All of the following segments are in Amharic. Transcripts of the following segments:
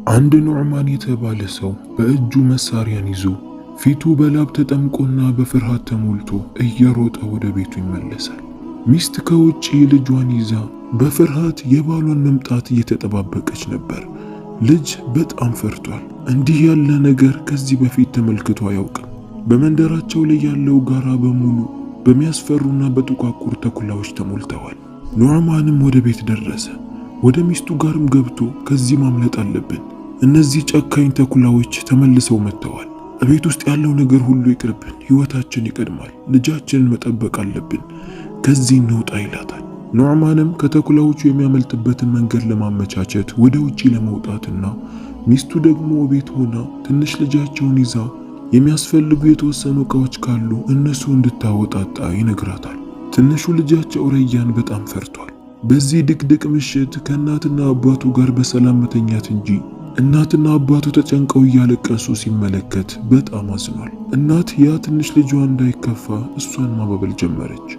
አንድ ኑዕማን የተባለ ሰው በእጁ መሳሪያን ይዞ ፊቱ በላብ ተጠምቆና በፍርሃት ተሞልቶ እየሮጠ ወደ ቤቱ ይመለሳል። ሚስት ከውጪ ልጇን ይዛ በፍርሃት የባሏን መምጣት እየተጠባበቀች ነበር። ልጅ በጣም ፈርቷል። እንዲህ ያለ ነገር ከዚህ በፊት ተመልክቶ አያውቅም። በመንደራቸው ላይ ያለው ጋራ በሙሉ በሚያስፈሩና በጥቋቁር ተኩላዎች ተሞልተዋል። ኑዕማንም ወደ ቤት ደረሰ። ወደ ሚስቱ ጋርም ገብቶ ከዚህ ማምለጥ አለብን፣ እነዚህ ጨካኝ ተኩላዎች ተመልሰው መጥተዋል። ቤት ውስጥ ያለው ነገር ሁሉ ይቅርብን፣ ህይወታችን ይቀድማል፣ ልጃችንን መጠበቅ አለብን፣ ከዚህ እንውጣ ይላታል። ኑዕማንም ከተኩላዎቹ የሚያመልጥበትን መንገድ ለማመቻቸት ወደ ውጪ ለመውጣትና ሚስቱ ደግሞ ቤት ሆና ትንሽ ልጃቸውን ይዛ የሚያስፈልጉ የተወሰኑ ዕቃዎች ካሉ እነሱ እንድታወጣጣ ይነግራታል። ትንሹ ልጃቸው ረያን በጣም ፈርቷል። በዚህ ድቅድቅ ምሽት ከእናትና አባቱ ጋር በሰላም መተኛት እንጂ እናትና አባቱ ተጨንቀው እያለቀሱ ሲመለከት በጣም አዝኗል። እናት ያ ትንሽ ልጇ እንዳይከፋ እሷን ማባበል ጀመረች።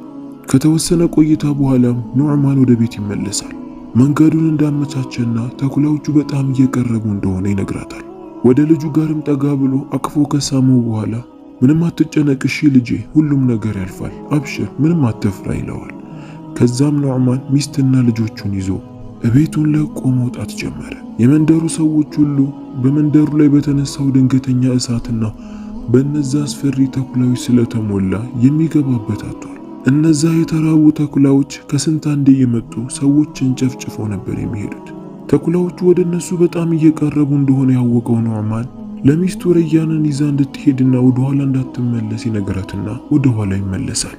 ከተወሰነ ቆይታ በኋላም ኑዕማን ወደ ቤት ይመለሳል። መንገዱን እንዳመቻቸና ተኩላዎቹ በጣም እየቀረቡ እንደሆነ ይነግራታል። ወደ ልጁ ጋርም ጠጋ ብሎ አቅፎ ከሳመው በኋላ ምንም አትጨነቅ እሺ ልጄ፣ ሁሉም ነገር ያልፋል፣ አብሽር፣ ምንም አትፍራ ይለዋል። ከዛም ኑዕማን ሚስትና ልጆቹን ይዞ ቤቱን ለቆ መውጣት ጀመረ። የመንደሩ ሰዎች ሁሉ በመንደሩ ላይ በተነሳው ድንገተኛ እሳትና በእነዛ አስፈሪ ተኩላዎች ስለተሞላ የሚገባበት አጥቷል። እነዛ የተራቡ ተኩላዎች ከስንት አንዴ የመጡ ሰዎችን ጨፍጭፈው ነበር የሚሄዱት። ተኩላዎቹ ወደ እነሱ በጣም እየቀረቡ እንደሆነ ያወቀው ኑዕማን ለሚስቱ ረያንን ይዛ እንድትሄድና ወደ ኋላ እንዳትመለስ ይነግራትና ወደ ኋላ ይመለሳል።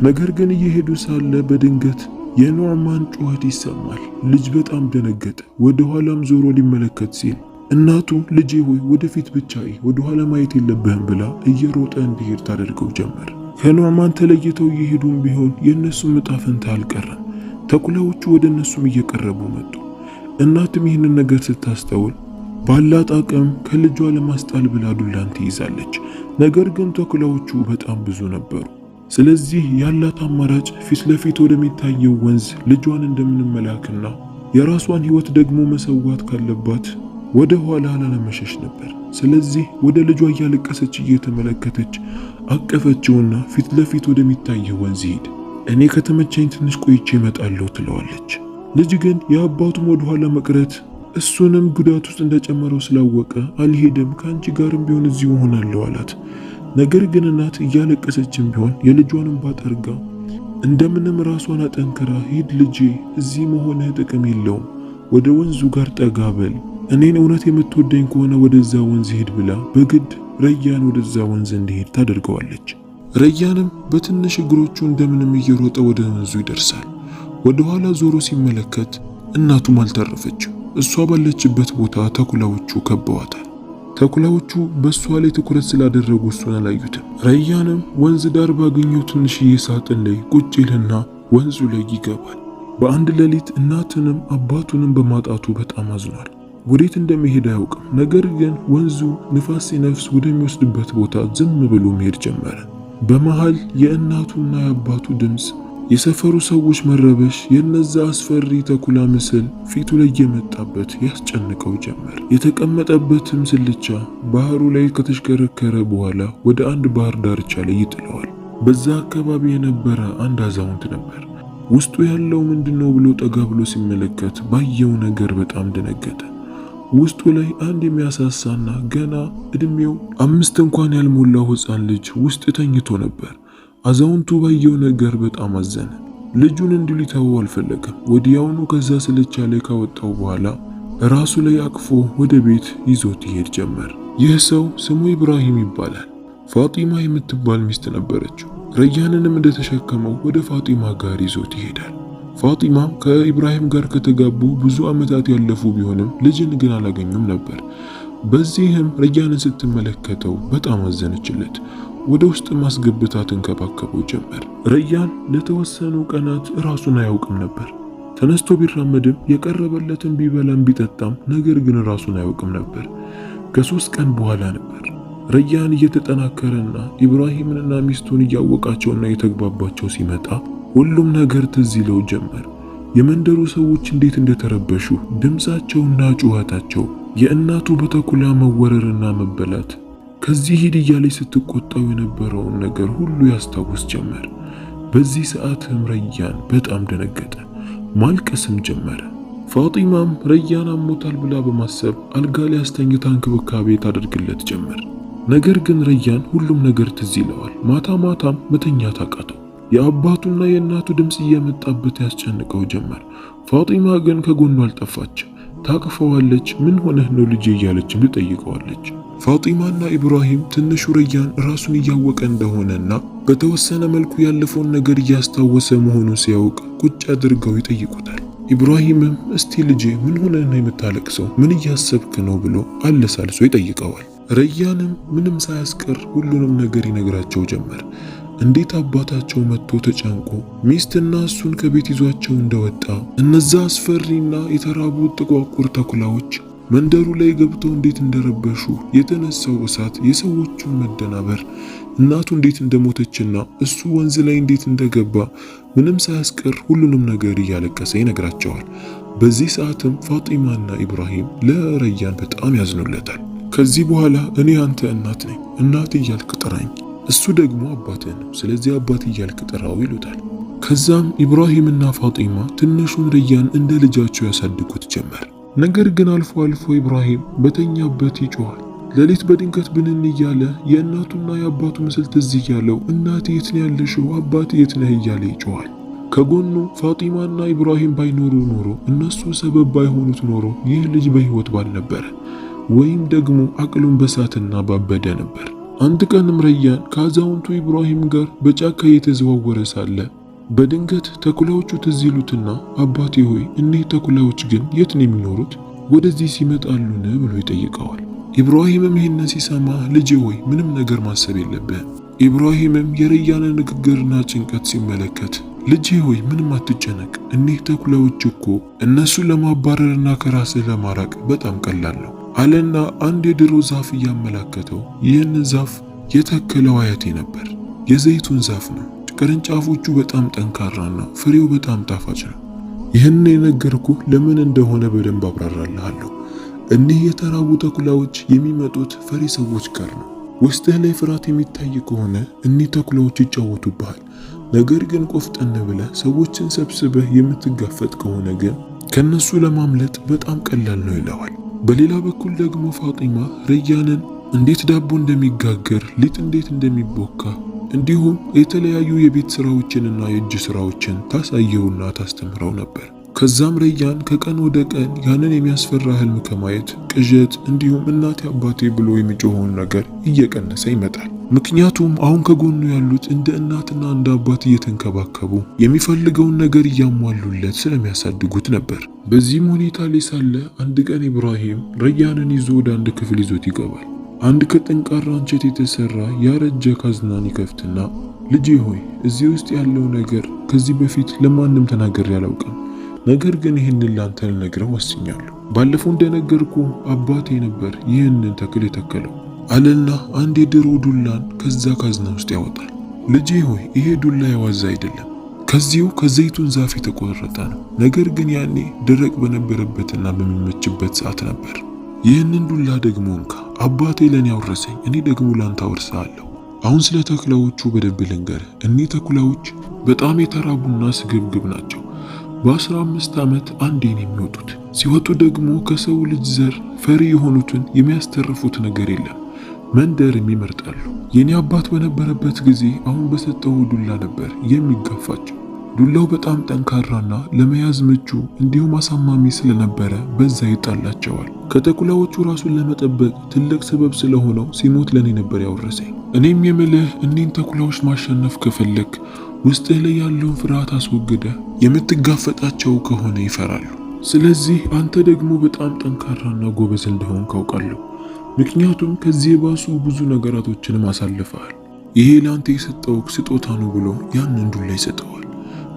ነገር ግን እየሄዱ ሳለ በድንገት የኑዕማን ጩኸት ይሰማል። ልጅ በጣም ደነገጠ። ወደ ኋላም ዞሮ ሊመለከት ሲል እናቱ ልጄ ሆይ ወደፊት ብቻ ወደ ኋላ ማየት የለብህም ብላ እየሮጠ እንዲሄድ ታደርገው ጀመር። ከኑዕማን ተለይተው እየሄዱም ቢሆን የእነሱም ዕጣ ፈንታ አልቀረም። ተኩላዎቹ ወደ እነሱም እየቀረቡ መጡ። እናትም ይህንን ነገር ስታስተውል ባላት አቅም ከልጇ ለማስጣል ብላ ዱላን ትይዛለች። ነገር ግን ተኩላዎቹ በጣም ብዙ ነበሩ። ስለዚህ ያላት አማራጭ ፊት ለፊት ወደሚታየው ወንዝ ልጇን እንደምንመላክና የራሷን ሕይወት ደግሞ መሰዋት ካለባት ወደ ኋላ ላለመሸሽ ነበር። ስለዚህ ወደ ልጇ እያለቀሰች እየተመለከተች አቀፈችውና ፊት ለፊት ወደሚታየው ወንዝ ሄድ፣ እኔ ከተመቸኝ ትንሽ ቆይቼ እመጣለሁ ትለዋለች። ልጅ ግን የአባቱም ወደ ኋላ መቅረት እሱንም ጉዳት ውስጥ እንደጨመረው ስላወቀ አልሄድም፣ ከአንቺ ጋርም ቢሆን እዚሁ እሆናለሁ አላት። ነገር ግን እናት እያለቀሰችም ቢሆን የልጇን እንባ ጠርጋ እንደምንም ራሷን አጠንክራ ሂድ ልጄ፣ እዚህ መሆንህ ጥቅም የለውም፣ ወደ ወንዙ ጋር ጠጋ በል፣ እኔን እውነት የምትወደኝ ከሆነ ወደዛ ወንዝ ሂድ ብላ በግድ ረያን ወደዛ ወንዝ እንዲሄድ ታደርገዋለች። ረያንም በትንሽ እግሮቹ እንደምንም እየሮጠ ወደ ወንዙ ይደርሳል። ወደ ኋላ ዞሮ ሲመለከት እናቱም አልተረፈችም። እሷ ባለችበት ቦታ ተኩላዎቹ ከበዋታል። ተኩላዎቹ በእሷ ላይ ትኩረት ስላደረጉ እሱን አላዩትም። ረያንም ወንዝ ዳር ባገኘው ትንሽዬ ሳጥን ላይ ቁጭ ይልና ወንዙ ላይ ይገባል። በአንድ ሌሊት እናትንም አባቱንም በማጣቱ በጣም አዝኗል። ወዴት እንደሚሄድ አያውቅም። ነገር ግን ወንዙ ንፋስ ሲነፍስ ወደሚወስድበት ቦታ ዝም ብሎ መሄድ ጀመረ። በመሃል የእናቱና የአባቱ ድምፅ፣ የሰፈሩ ሰዎች መረበሽ፣ የነዛ አስፈሪ ተኩላ ምስል ፊቱ ላይ የመጣበት ያስጨንቀው ጀመር። የተቀመጠበትም ስልቻ ባህሩ ላይ ከተሽከረከረ በኋላ ወደ አንድ ባህር ዳርቻ ላይ ይጥለዋል። በዛ አካባቢ የነበረ አንድ አዛውንት ነበር። ውስጡ ያለው ምንድነው ብሎ ጠጋ ብሎ ሲመለከት ባየው ነገር በጣም ደነገጠ። ውስጡ ላይ አንድ የሚያሳሳና ገና እድሜው 5 እንኳን ያልሞላው ሕፃን ልጅ ውስጥ ተኝቶ ነበር። አዛውንቱ ባየው ነገር በጣም አዘነ። ልጁን እንዲሁ ሊተወው አልፈለገም። ወዲያውኑ ከዛ ስልቻ ላይ ካወጣው በኋላ ራሱ ላይ አቅፎ ወደ ቤት ይዞት ይሄድ ጀመር። ይህ ሰው ስሙ ኢብራሂም ይባላል። ፋጢማ የምትባል ሚስት ነበረችው። ረያንንም እንደተሸከመው ወደ ፋጢማ ጋር ይዞት ይሄዳል። ፋጢማም ከኢብራሂም ጋር ከተጋቡ ብዙ ዓመታት ያለፉ ቢሆንም ልጅን ግን አላገኙም ነበር። በዚህም ረያንን ስትመለከተው በጣም አዘነችለት። ወደ ውስጥ ማስገብታ ተንከባከበው ጀመር። ረያን ለተወሰኑ ቀናት ራሱን አያውቅም ነበር። ተነስቶ ቢራመድም የቀረበለትን ቢበላም ቢጠጣም ነገር ግን ራሱን አያውቅም ነበር። ከ3 ቀን በኋላ ነበር ረያን እየተጠናከረና ኢብራሂምንና ሚስቱን እያወቃቸውና የተግባባቸው ሲመጣ ሁሉም ነገር ትዝ ይለው ጀመር። የመንደሩ ሰዎች እንዴት እንደተረበሹ፣ ድምጻቸውና ጩኸታቸው የእናቱ በተኩላ መወረርና መበላት፣ ከዚህ ሂድ እያለች ስትቆጣው የነበረውን ነገር ሁሉ ያስታውስ ጀመር። በዚህ ሰዓትም ረያን በጣም ደነገጠ፣ ማልቀስም ጀመረ። ፋጢማም ረያን አሞታል ብላ በማሰብ አልጋ ላይ አስተኝታ እንክብካቤ ታደርግለት ጀመር። ነገር ግን ረያን ሁሉም ነገር ትዝ ይለዋል። ማታ ማታም መተኛት አቃተው። የአባቱና የእናቱ ድምፅ እየመጣበት ያስጨንቀው ጀመር። ፋጢማ ግን ከጎኑ አልጠፋች። ታቅፈዋለች። ምን ሆነህ ነው ልጄ እያለችም ትጠይቀዋለች። ፋጢማና ኢብራሂም ትንሹ ረያን ራሱን እያወቀ እንደሆነና በተወሰነ መልኩ ያለፈውን ነገር እያስታወሰ መሆኑን ሲያውቅ ቁጭ አድርገው ይጠይቁታል። ኢብራሂምም እስቲ ልጄ ምን ሆነህ ነው የምታለቅሰው? ምን እያሰብክ ነው ብሎ አለሳልሶ ይጠይቀዋል። ረያንም ምንም ሳያስቀር ሁሉንም ነገር ይነግራቸው ጀመር። እንዴት አባታቸው መጥቶ ተጨንቆ ሚስትና እሱን ከቤት ይዟቸው እንደወጣ፣ እነዛ አስፈሪና የተራቡ ጥቋቁር ተኩላዎች መንደሩ ላይ ገብተው እንዴት እንደረበሹ፣ የተነሳው እሳት፣ የሰዎቹን መደናበር፣ እናቱ እንዴት እንደሞተችና እሱ ወንዝ ላይ እንዴት እንደገባ ምንም ሳያስቀር ሁሉንም ነገር እያለቀሰ ይነግራቸዋል። በዚህ ሰዓትም ፋጢማና ኢብራሂም ለረያን በጣም ያዝኑለታል። ከዚህ በኋላ እኔ አንተ እናት ነኝ፣ እናት እያልክ ጥራኝ፣ እሱ ደግሞ አባትህ ነው፣ ስለዚህ አባት እያልክ ጥራው ይሉታል። ከዛም ኢብራሂምና ፋጢማ ትንሹን ረያን እንደ ልጃቸው ያሳድጉት ጀመር። ነገር ግን አልፎ አልፎ ኢብራሂም በተኛበት ይጮሃል። ሌሊት በድንገት ብንን እያለ የእናቱና የአባቱ ምስል ትዝ እያለው እናቴ የት ነው ያለሽው? አባቴ የት ነህ? እያለ ይጮሃል። ከጎኑ ፋጢማና ኢብራሂም ባይኖሩ ኖሮ፣ እነሱ ሰበብ ባይሆኑት ኖሮ ይህ ልጅ በሕይወት ባልነበረ ወይም ደግሞ አቅሉን በሳትና ባበደ ነበር። አንድ ቀንም ረያን ከአዛውንቱ ኢብራሂም ጋር በጫካ እየተዘዋወረ ሳለ በድንገት ተኩላዎቹ ትዝ ይሉትና አባቴ ሆይ እኒህ ተኩላዎች ግን የት ነው የሚኖሩት? ወደዚህ ሲመጣሉን ብሎ ይጠይቀዋል። ኢብራሂምም ይህንን ሲሰማ ልጄ ሆይ ምንም ነገር ማሰብ የለብህም። ኢብራሂምም የረያንን ንግግርና ጭንቀት ሲመለከት ልጄ ሆይ ምንም አትጨነቅ፣ እኒህ ተኩላዎች እኮ እነሱን ለማባረርና ከራስህ ለማራቅ በጣም ቀላል ነው አለና አንድ የድሮ ዛፍ እያመላከተው ይህንን ዛፍ የተከለው አያቴ ነበር። የዘይቱን ዛፍ ነው። ቅርንጫፎቹ በጣም ጠንካራና ፍሬው በጣም ጣፋጭ ነው። ይህን የነገርኩህ ለምን እንደሆነ በደንብ አብራራልሃለሁ። እኒህ የተራቡ ተኩላዎች የሚመጡት ፈሪ ሰዎች ጋር ነው። ውስጥህ ላይ ፍርሃት የሚታይ ከሆነ እኒህ ተኩላዎች ይጫወቱብሃል። ነገር ግን ቆፍጠን ብለህ ሰዎችን ሰብስበህ የምትጋፈጥ ከሆነ ግን ከነሱ ለማምለጥ በጣም ቀላል ነው ይለዋል። በሌላ በኩል ደግሞ ፋጢማ ረያንን እንዴት ዳቦ እንደሚጋገር፣ ሊጥ እንዴት እንደሚቦካ እንዲሁም የተለያዩ የቤት ስራዎችንና የእጅ ስራዎችን ታሳየውና ታስተምረው ነበር። ከዛም ረያን ከቀን ወደ ቀን ያንን የሚያስፈራ ህልም ከማየት ቅዠት፣ እንዲሁም እናቴ አባቴ ብሎ የሚጮኸውን ነገር እየቀነሰ ይመጣል። ምክንያቱም አሁን ከጎኑ ያሉት እንደ እናትና እንደ አባት እየተንከባከቡ የሚፈልገውን ነገር እያሟሉለት ስለሚያሳድጉት ነበር። በዚህም ሁኔታ ላይ ሳለ አንድ ቀን ኢብራሂም ረያንን ይዞ ወደ አንድ ክፍል ይዞት ይገባል። አንድ ከጠንካራ እንጨት የተሰራ ያረጀ ካዝናን ይከፍትና ልጄ ሆይ እዚህ ውስጥ ያለው ነገር ከዚህ በፊት ለማንም ተናግሬ አላውቅም፣ ነገር ግን ይህንን ላንተ ልነግረው ወስኛለሁ። ባለፈው እንደነገርኩ አባቴ ነበር ይህንን ተክል የተከለው አለና አንድ የድሮ ዱላን ከዛ ካዝና ውስጥ ያወጣል። ልጄ ሆይ ይሄ ዱላ የዋዛ አይደለም፣ ከዚሁ ከዘይቱን ዛፍ የተቆረጠ ነው። ነገር ግን ያኔ ደረቅ በነበረበትና በሚመችበት ሰዓት ነበር። ይህንን ዱላ ደግሞ እንካ፣ አባቴ ለኔ ያወረሰኝ፣ እኔ ደግሞ ላንተ አወርሳለሁ። አሁን ስለ ተኩላዎቹ በደንብ ልንገርህ። እኒህ ተኩላዎች በጣም የተራቡና ስግብግብ ናቸው። በ15 ዓመት አንዴ ነው የሚወጡት። ሲወጡ ደግሞ ከሰው ልጅ ዘር ፈሪ የሆኑትን የሚያስተርፉት ነገር የለም፣ መንደርም ይመርጣሉ። የኔ አባት በነበረበት ጊዜ አሁን በሰጠው ዱላ ነበር የሚጋፋቸው። ዱላው በጣም ጠንካራና ለመያዝ ምቹ እንዲሁም አሳማሚ ስለነበረ በዛ ይጣላቸዋል። ከተኩላዎቹ ራሱን ለመጠበቅ ትልቅ ሰበብ ስለሆነው ሲሞት ለኔ ነበር ያወረሰኝ። እኔም የምልህ እኒህን ተኩላዎች ማሸነፍ ከፈለክ ውስጥህ ላይ ያለውን ፍርሃት አስወግደህ የምትጋፈጣቸው ከሆነ ይፈራሉ። ስለዚህ አንተ ደግሞ በጣም ጠንካራና ጎበዝ እንደሆን ካውቃለሁ። ምክንያቱም ከዚህ የባሱ ብዙ ነገራቶችንም አሳልፈሃል። ይሄ ለአንተ የሰጠው ስጦታ ነው ብሎ ያንን ዱላ ይሰጠዋል።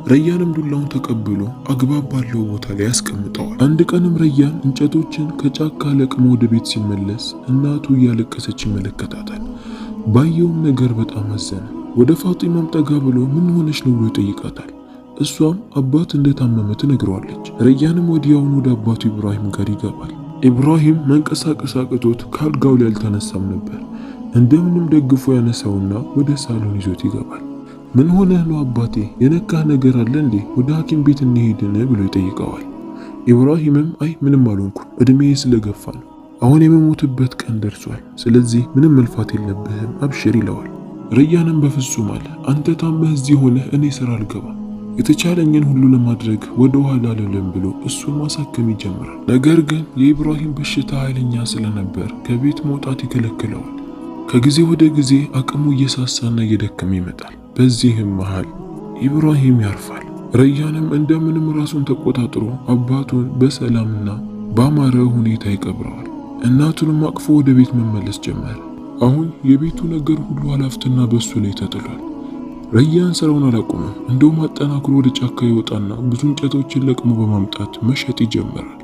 ረያንም ዱላውን ተቀብሎ አግባብ ባለው ቦታ ላይ ያስቀምጠዋል። አንድ ቀንም ረያን እንጨቶችን ከጫካ ለቅሞ ወደ ቤት ሲመለስ እናቱ እያለቀሰች ይመለከታታል። ባየውም ነገር በጣም አዘነ። ወደ ፋጢማም ጠጋ ብሎ ምን ሆነች ነው ብሎ ይጠይቃታል። እሷም አባት እንደታመመ ትነግረዋለች። ረያንም ወዲያውኑ ወደ አባቱ ኢብራሂም ጋር ይገባል። ኢብራሂም መንቀሳቀስ አቅቶት ካልጋው ላይ አልተነሳም ነበር። እንደምንም ደግፎ ያነሳውና ወደ ሳሎን ይዞት ይገባል። ምን ሆነህ ነው አባቴ? የነካህ ነገር አለ እንዴ? ወደ ሐኪም ቤት እንሄድን ብሎ ይጠይቀዋል። ኢብራሂምም አይ ምንም አልሆንኩም፣ እድሜዬ ስለገፋ ነው። አሁን የመሞትበት ቀን ደርሷል። ስለዚህ ምንም መልፋት የለብህም፣ አብሽር ይለዋል። ረያንም በፍጹም አለ፣ አንተ ታመህ እዚህ ሆነህ እኔ ስራ አልገባም፣ የተቻለኝን ሁሉ ለማድረግ ወደ ኋላ አልልም ብሎ እሱን ማሳከም ይጀምራል። ነገር ግን የኢብራሂም በሽታ ኃይለኛ ስለነበር ከቤት መውጣት ይከለክለዋል። ከጊዜ ወደ ጊዜ አቅሙ እየሳሳና እየደከመ ይመጣል። በዚህም መሃል ኢብራሂም ያርፋል። ረያንም እንደምንም ራሱን ተቆጣጥሮ አባቱን በሰላምና በአማረ ሁኔታ ይቀብረዋል። እናቱንም አቅፎ ወደ ቤት መመለስ ጀመረ። አሁን የቤቱ ነገር ሁሉ ኃላፊነት በሱ ላይ ተጥሏል። ረያን ስራውን አላቆመም። እንደውም አጠናክሮ ወደ ጫካ ይወጣና ብዙ እንጨቶችን ለቅሞ በማምጣት መሸጥ ይጀምራል።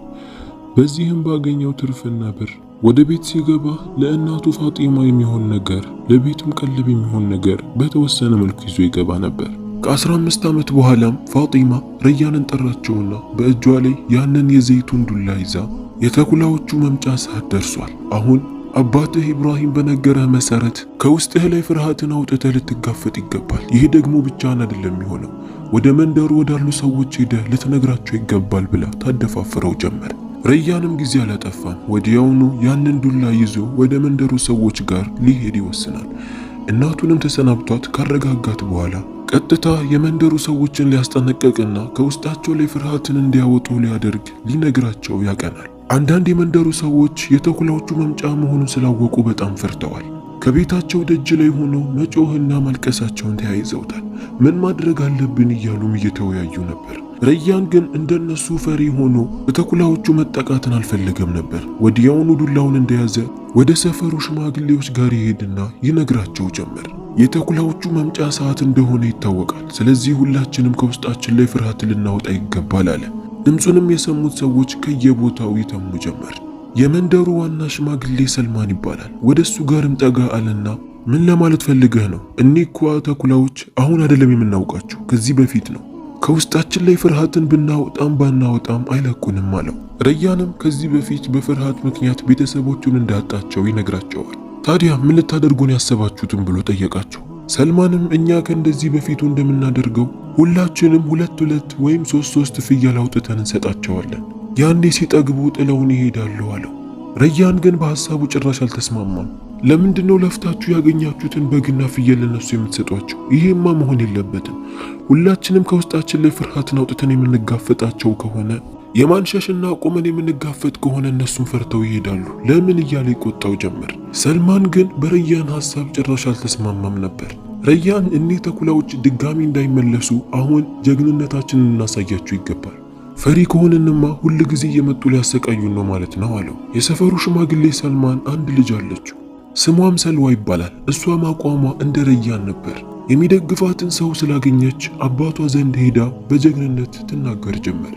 በዚህም ባገኘው ትርፍና ብር ወደ ቤት ሲገባ ለእናቱ ፋጢማ የሚሆን ነገር፣ ለቤቱም ቀለብ የሚሆን ነገር በተወሰነ መልኩ ይዞ ይገባ ነበር። ከ15 ዓመት በኋላም ፋጢማ ረያንን ጠራቸውና በእጇ ላይ ያንን የዘይቱን ዱላ ይዛ የተኩላዎቹ መምጫ ሰዓት ደርሷል። አሁን አባትህ ኢብራሂም በነገረህ መሰረት ከውስጥህ ላይ ፍርሃትን አውጥተህ ልትጋፈጥ ይገባል። ይህ ደግሞ ብቻህን አይደለም የሚሆነው፣ ወደ መንደሩ ወዳሉ ሰዎች ሄደህ ልትነግራቸው ይገባል ብላ ታደፋፍረው ጀመር። ረያንም ጊዜ አላጠፋም። ወዲያውኑ ያንን ዱላ ይዞ ወደ መንደሩ ሰዎች ጋር ሊሄድ ይወስናል። እናቱንም ተሰናብቷት ካረጋጋት በኋላ ቀጥታ የመንደሩ ሰዎችን ሊያስጠነቅቅና ከውስጣቸው ላይ ፍርሃትን እንዲያወጡ ሊያደርግ ሊነግራቸው ያቀናል። አንዳንድ የመንደሩ ሰዎች የተኩላዎቹ መምጫ መሆኑን ስላወቁ በጣም ፈርተዋል። ከቤታቸው ደጅ ላይ ሆነው መጮህና ማልቀሳቸውን ተያይዘውታል። ምን ማድረግ አለብን እያሉም እየተወያዩ ነበር። ረያን ግን እንደነሱ ፈሪ ሆኖ በተኩላዎቹ መጠቃትን አልፈለገም ነበር። ወዲያውኑ ዱላውን እንደያዘ ወደ ሰፈሩ ሽማግሌዎች ጋር ይሄድና ይነግራቸው ጀመር። የተኩላዎቹ መምጫ ሰዓት እንደሆነ ይታወቃል። ስለዚህ ሁላችንም ከውስጣችን ላይ ፍርሃት ልናወጣ ይገባል አለ። ድምፁንም የሰሙት ሰዎች ከየቦታው ይተሙ ጀመር። የመንደሩ ዋና ሽማግሌ ሰልማን ይባላል። ወደሱ ጋርም ጠጋ አለና ምን ለማለት ፈልገህ ነው? እኒህ እኮ ተኩላዎች አሁን አይደለም የምናውቃቸው፣ ከዚህ በፊት ነው። ከውስጣችን ላይ ፍርሃትን ብናወጣም ባናወጣም አይለቁንም አለው። ረያንም ከዚህ በፊት በፍርሃት ምክንያት ቤተሰቦቹን እንዳጣቸው ይነግራቸዋል። ታዲያ ምን ልታደርጉን ያሰባችሁትን ብሎ ጠየቃቸው። ሰልማንም እኛ ከእንደዚህ በፊቱ እንደምናደርገው ሁላችንም 2 ወይም 3 ፍየል አውጥተን እንሰጣቸዋለን። ያኔ ሲጠግቡ ጥለውን ይሄዳሉ አለው። ረያን ግን በሐሳቡ ጭራሽ አልተስማማም። ለምንድነው ለፍታችሁ ያገኛችሁትን በግና ፍየል ለነሱ የምትሰጧቸው? ይሄማ መሆን የለበትም። ሁላችንም ከውስጣችን ላይ ፍርሃትን አውጥተን የምንጋፈጣቸው ከሆነ የማንሸሽና ቆመን የምንጋፈጥ ከሆነ እነሱም ፈርተው ይሄዳሉ። ለምን እያለ ይቆጣው ጀመር። ሰልማን ግን በረያን ሐሳብ ጭራሽ አልተስማማም ነበር። ረያን እኒህ ተኩላዎች ድጋሚ እንዳይመለሱ አሁን ጀግንነታችንን እናሳያቸው ይገባል። ፈሪ ከሆንንማ ሁል ጊዜ እየመጡ ሊያሰቃዩን ነው ማለት ነው አለው። የሰፈሩ ሽማግሌ ሰልማን አንድ ልጅ አለችው። ስሟም ሰልዋ ይባላል። እሷም አቋሟ እንደ ረያን ነበር። የሚደግፋትን ሰው ስላገኘች አባቷ ዘንድ ሄዳ በጀግንነት ትናገር ጀመር።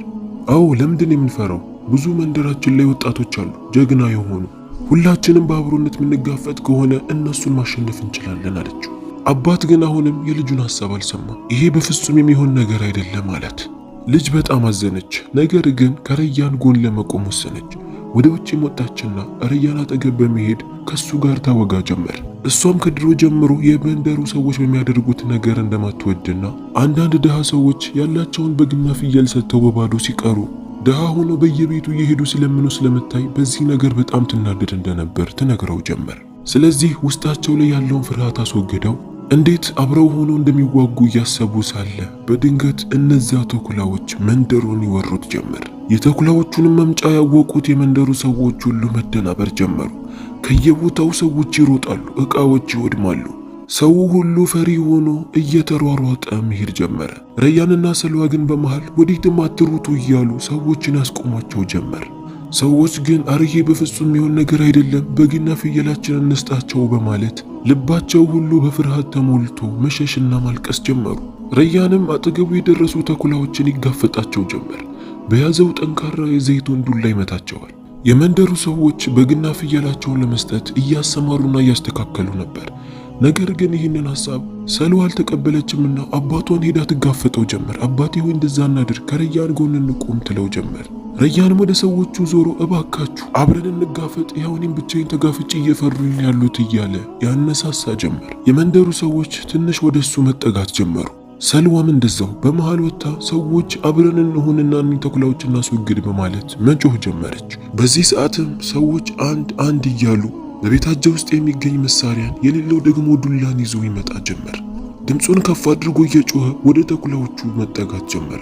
አዎ ለምንድን የምንፈራው? ብዙ መንደራችን ላይ ወጣቶች አሉ ጀግና የሆኑ። ሁላችንም በአብሮነት የምንጋፈጥ ከሆነ እነሱን ማሸነፍ እንችላለን አለችው። አባት ግን አሁንም የልጁን ሐሳብ አልሰማም። ይሄ በፍጹም የሚሆን ነገር አይደለም አላት። ልጅ በጣም አዘነች። ነገር ግን ከረያን ጎን ለመቆም ወሰነች። ወደ ውጭ ወጣችና ረያን አጠገብ በመሄድ ከሱ ጋር ታወጋ ጀመር። እሷም ከድሮ ጀምሮ የመንደሩ ሰዎች በሚያደርጉት ነገር እንደማትወድና አንዳንድ ድሃ ሰዎች ያላቸውን በግና ፍየል ሰጥተው በባዶ ሲቀሩ ድሃ ሆኖ በየቤቱ እየሄዱ ሲለምኑ ስለምታይ በዚህ ነገር በጣም ትናደድ እንደነበር ትነግረው ጀመር። ስለዚህ ውስጣቸው ላይ ያለውን ፍርሃት አስወግደው እንዴት አብረው ሆኖ እንደሚዋጉ እያሰቡ ሳለ በድንገት እነዚያ ተኩላዎች መንደሩን ይወሩት ጀመር። የተኩላዎቹንም መምጫ ያወቁት የመንደሩ ሰዎች ሁሉ መደናበር ጀመሩ። ከየቦታው ሰዎች ይሮጣሉ፣ ዕቃዎች ይወድማሉ። ሰው ሁሉ ፈሪ ሆኖ እየተሯሯጠ መሄድ ጀመረ። ረያንና ሰልዋ ግን በመሃል ወዴትም አትሩጡ እያሉ ሰዎችን ያስቆሟቸው ጀመር። ሰዎች ግን አርዬ በፍጹም የሚሆን ነገር አይደለም፣ በግና ፍየላችንን እንስጣቸው በማለት ልባቸው ሁሉ በፍርሃት ተሞልቶ መሸሽና ማልቀስ ጀመሩ። ረያንም አጠገቡ የደረሱ ተኩላዎችን ይጋፈጣቸው ጀመር። በያዘው ጠንካራ የዘይቱን ዱላ ይመታቸዋል። የመንደሩ ሰዎች በግና ፍየላቸውን ለመስጠት እያሰማሩና እያስተካከሉ ነበር። ነገር ግን ይህንን ሐሳብ ሰልዋ አልተቀበለችምና አባቷን ሄዳ ትጋፈጠው ጀመር። አባቴ ሆይ እንደዛ እናድርግ፣ ከረያን ጎን እንቁም ትለው ጀመር። ረያንም ወደ ሰዎቹ ዞሮ እባካችሁ አብረን እንጋፈጥ፣ ያው እኔም ብቻዬን ተጋፍጬ እየፈሩኝ ያሉት እያለ ያነሳሳ ጀመር። የመንደሩ ሰዎች ትንሽ ወደሱ መጠጋት ጀመሩ። ሰልዋም እንደዛው በመሃል ወጥታ ሰዎች አብረን እንሁንና እኒህ ተኩላዎች እናስወግድ በማለት መጮህ ጀመረች። በዚህ ሰዓትም ሰዎች አንድ እያሉ በቤታቸው ውስጥ የሚገኝ መሳሪያን የሌለው ደግሞ ዱላን ይዞ ይመጣ ጀመር። ድምፁን ከፍ አድርጎ እየጮኸ ወደ ተኩላዎቹ መጠጋት ጀመረ።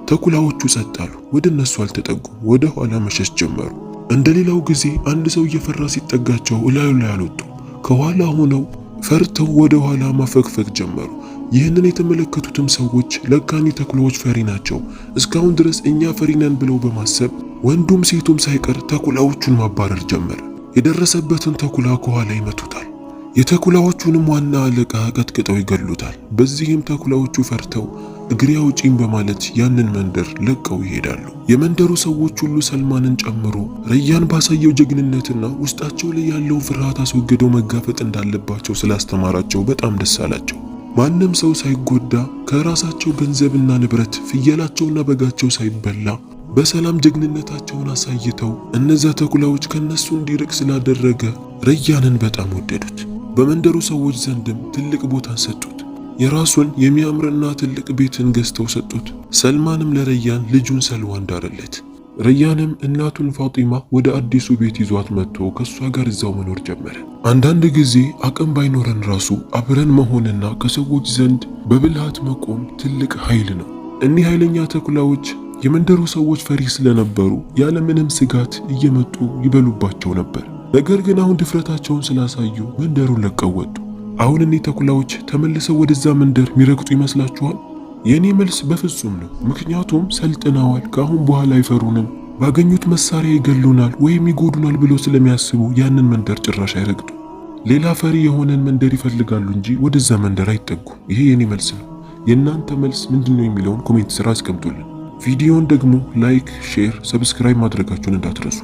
ተኩላዎቹ ጸጥ አሉ። ወደ እነሱ አልተጠጉም፣ ወደ ኋላ መሸሽ ጀመሩ። እንደሌላው ጊዜ አንድ ሰው እየፈራ ሲጠጋቸው እላዩ ላይ አልወጡ። ከኋላ ሆነው ፈርተው ወደ ኋላ ማፈግፈግ ጀመሩ። ይህንን የተመለከቱትም ሰዎች ለካኒ ተኩላዎች ፈሪ ናቸው፣ እስካሁን ድረስ እኛ ፈሪ ነን ብለው በማሰብ ወንዱም ሴቱም ሳይቀር ተኩላዎቹን ማባረር ጀመረ። የደረሰበትን ተኩላ ከኋላ ይመቱታል። የተኩላዎቹንም ዋና አለቃ ቀጥቅጠው ይገሉታል። በዚህም ተኩላዎቹ ፈርተው እግሬ አውጪኝ በማለት ያንን መንደር ለቀው ይሄዳሉ። የመንደሩ ሰዎች ሁሉ ሰልማንን ጨምሮ ረያን ባሳየው ጀግንነትና ውስጣቸው ላይ ያለውን ፍርሃት አስወግደው መጋፈጥ እንዳለባቸው ስላስተማራቸው በጣም ደስ አላቸው። ማንም ሰው ሳይጎዳ ከራሳቸው ገንዘብና ንብረት ፍየላቸውና በጋቸው ሳይበላ በሰላም ጀግንነታቸውን አሳይተው እነዛ ተኩላዎች ከነሱ እንዲርቅ ስላደረገ ረያንን በጣም ወደዱት። በመንደሩ ሰዎች ዘንድም ትልቅ ቦታን ሰጡት። የራሱን የሚያምርና ትልቅ ቤትን ገዝተው ሰጡት። ሰልማንም ለረያን ልጁን ሰልዋን ዳረለት። ረያንም እናቱን ፋጢማ ወደ አዲሱ ቤት ይዟት መጥቶ ከሷ ጋር እዛው መኖር ጀመረ። አንዳንድ ጊዜ አቅም ባይኖረን ራሱ አብረን መሆንና ከሰዎች ዘንድ በብልሃት መቆም ትልቅ ኃይል ነው። እኒህ ኃይለኛ ተኩላዎች የመንደሩ ሰዎች ፈሪ ስለነበሩ ያለምንም ስጋት እየመጡ ይበሉባቸው ነበር። ነገር ግን አሁን ድፍረታቸውን ስላሳዩ መንደሩን ለቀው ወጡ። አሁን እኒህ ተኩላዎች ተመልሰው ወደዛ መንደር የሚረግጡ ይመስላችኋል? የኔ መልስ በፍጹም ነው። ምክንያቱም ሰልጥነዋል፣ ከአሁን በኋላ አይፈሩንም፣ ባገኙት መሳሪያ ይገሉናል ወይም ይጎዱናል ብለው ስለሚያስቡ ያንን መንደር ጭራሽ አይረግጡ። ሌላ ፈሪ የሆነን መንደር ይፈልጋሉ እንጂ ወደዛ መንደር አይጠጉም። ይሄ የኔ መልስ ነው። የእናንተ መልስ ምንድነው የሚለውን ኮሜንት ስራ አስቀምጡልን። ቪዲዮውን ደግሞ ላይክ፣ ሼር፣ ሰብስክራይብ ማድረጋችሁን እንዳትረሱ።